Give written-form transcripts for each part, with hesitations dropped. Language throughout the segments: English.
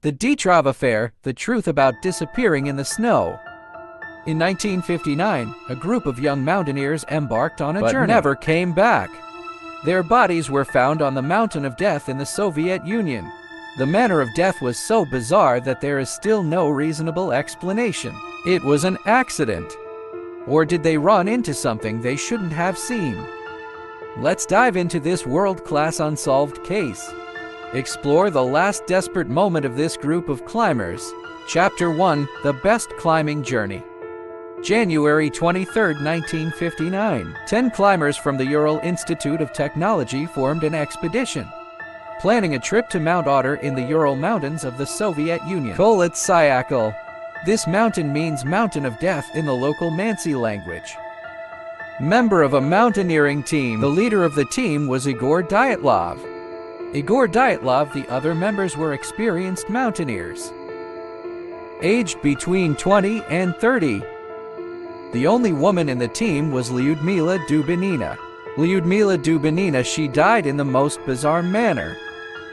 The Dyatlov Affair, the truth about disappearing in the snow. In 1959, a group of young mountaineers embarked on a journey, but never came back. Their bodies were found on the Mountain of Death in the Soviet Union. The manner of death was so bizarre that there is still no reasonable explanation. It was an accident. Or did they run into something they shouldn't have seen? Let's dive into this world-class unsolved case. Explore the last desperate moment of this group of climbers. Chapter 1: The Best Climbing Journey. January 23, 1959. 10 climbers from the Ural Institute of Technology formed an expedition, planning a trip to Mount Otter in the Ural Mountains of the Soviet Union. Kolot-Syakhl. This mountain means Mountain of Death in the local Mansi language. Member of a mountaineering team. The leader of the team was Igor Dyatlov. Igor Dyatlov, the other members were experienced mountaineers, aged between 20 and 30. The only woman in the team was Lyudmila Dubinina. Lyudmila Dubinina, she died in the most bizarre manner.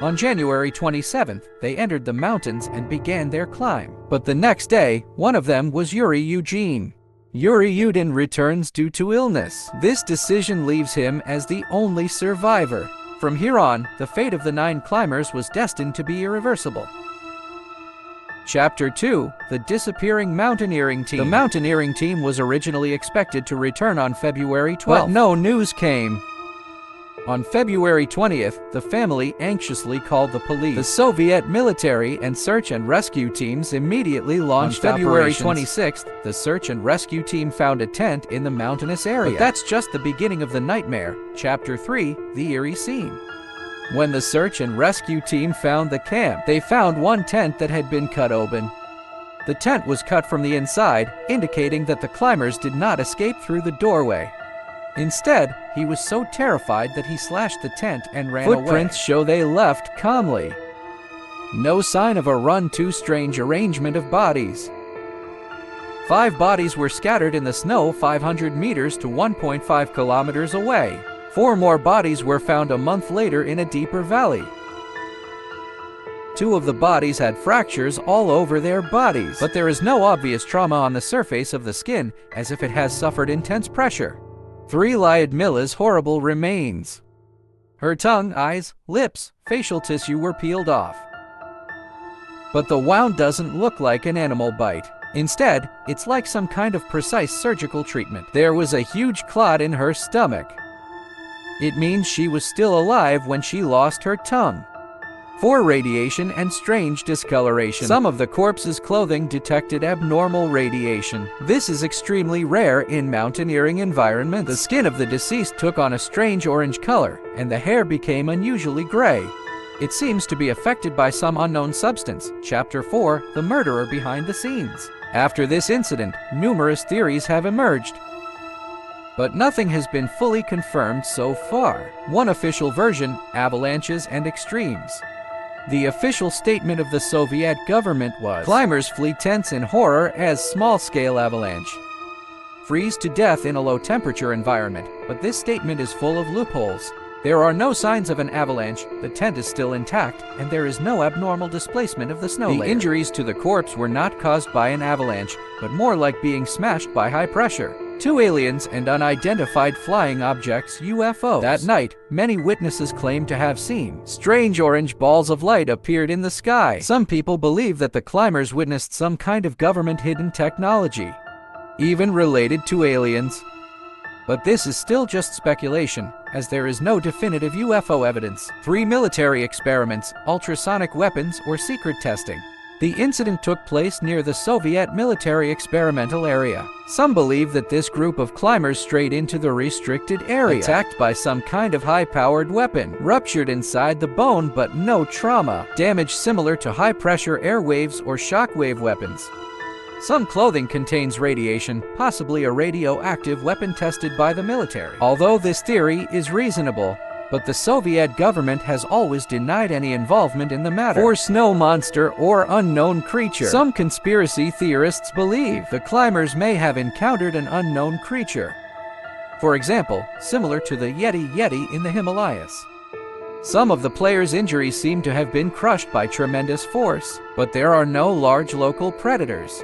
On January 27th, they entered the mountains and began their climb. But the next day, one of them was Yuri Eugene. Yuri Yudin returns due to illness. This decision leaves him as the only survivor. From here on, the fate of the 9 climbers was destined to be irreversible. Chapter 2: The Disappearing Mountaineering Team. The mountaineering team was originally expected to return on February 12th, but no news came. On February 20th, the family anxiously called the police. The Soviet military and search and rescue teams immediately launched operations. On February 26th, the search and rescue team found a tent in the mountainous area. But that's just the beginning of the nightmare. Chapter 3: The Eerie Scene. When the search and rescue team found the camp, they found one tent that had been cut open. The tent was cut from the inside, indicating that the climbers did not escape through the doorway. Instead, he was so terrified that he slashed the tent and ran away. Footprints show they left calmly. No sign of a run. Too strange arrangement of bodies. 5 bodies were scattered in the snow 500 meters to 1.5 kilometers away. 4 more bodies were found a month later in a deeper valley. 2 of the bodies had fractures all over their bodies, but there is no obvious trauma on the surface of the skin, as if it has suffered intense pressure. 3 Lyudmila's horrible remains. Her tongue, eyes, lips, facial tissue were peeled off. But the wound doesn't look like an animal bite. Instead, it's like some kind of precise surgical treatment. There was a huge clot in her stomach. It means she was still alive when she lost her tongue. 4 Radiation and strange discoloration. Some of the corpse's clothing detected abnormal radiation. This is extremely rare in mountaineering environments. The skin of the deceased took on a strange orange color, and the hair became unusually gray. It seems to be affected by some unknown substance. Chapter 4: The Murderer Behind the Scenes. After this incident, numerous theories have emerged, but nothing has been fully confirmed so far. One official version: avalanches and extremes. The official statement of the Soviet government was, climbers flee tents in horror as small-scale avalanche freeze to death in a low-temperature environment. But this statement is full of loopholes. There are no signs of an avalanche, the tent is still intact, and there is no abnormal displacement of the snow layer. The injuries to the corpse were not caused by an avalanche, but more like being smashed by high pressure. 2 aliens and unidentified flying objects, UFOs. That night, many witnesses claimed to have seen strange orange balls of light appeared in the sky. Some people believe that the climbers witnessed some kind of government-hidden technology, even related to aliens. But this is still just speculation, as there is no definitive UFO evidence. 3 military experiments, ultrasonic weapons, or secret testing. The incident took place near the Soviet military experimental area. Some believe that this group of climbers strayed into the restricted area, attacked by some kind of high-powered weapon, ruptured inside the bone but no trauma, damage similar to high-pressure airwaves or shockwave weapons. Some clothing contains radiation, possibly a radioactive weapon tested by the military. Although this theory is reasonable, but the Soviet government has always denied any involvement in the matter. 4 Snow monster or unknown creature. Some conspiracy theorists believe the climbers may have encountered an unknown creature. For example, similar to the Yeti in the Himalayas. Some of the players' injuries seem to have been crushed by tremendous force, but there are no large local predators.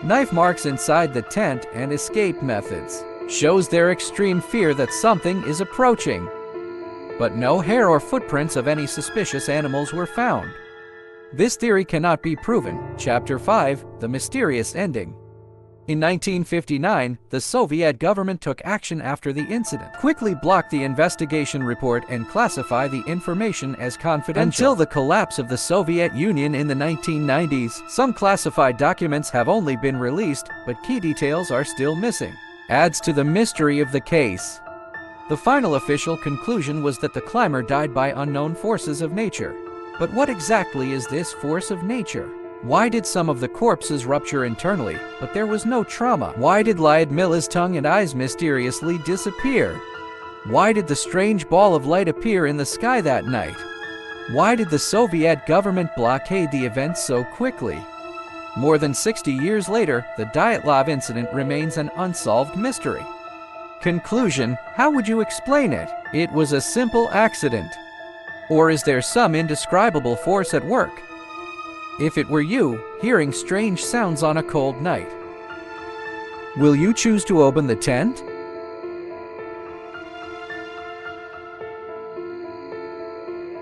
Knife marks inside the tent and escape methods shows their extreme fear that something is approaching. But no hair or footprints of any suspicious animals were found. This theory cannot be proven. Chapter 5: The Mysterious Ending. In 1959, the Soviet government took action after the incident, quickly blocked the investigation report and classified the information as confidential. Until the collapse of the Soviet Union in the 1990s, some classified documents have only been released, but key details are still missing. Adds to the mystery of the case. The final official conclusion was that the climber died by unknown forces of nature. But what exactly is this force of nature? Why did some of the corpses rupture internally, but there was no trauma? Why did Lyudmila's tongue and eyes mysteriously disappear? Why did the strange ball of light appear in the sky that night? Why did the Soviet government blockade the event so quickly? More than 60 years later, the Dyatlov incident remains an unsolved mystery. Conclusion: how would you explain it? It was a simple accident. Or is there some indescribable force at work? If it were you, hearing strange sounds on a cold night, will you choose to open the tent?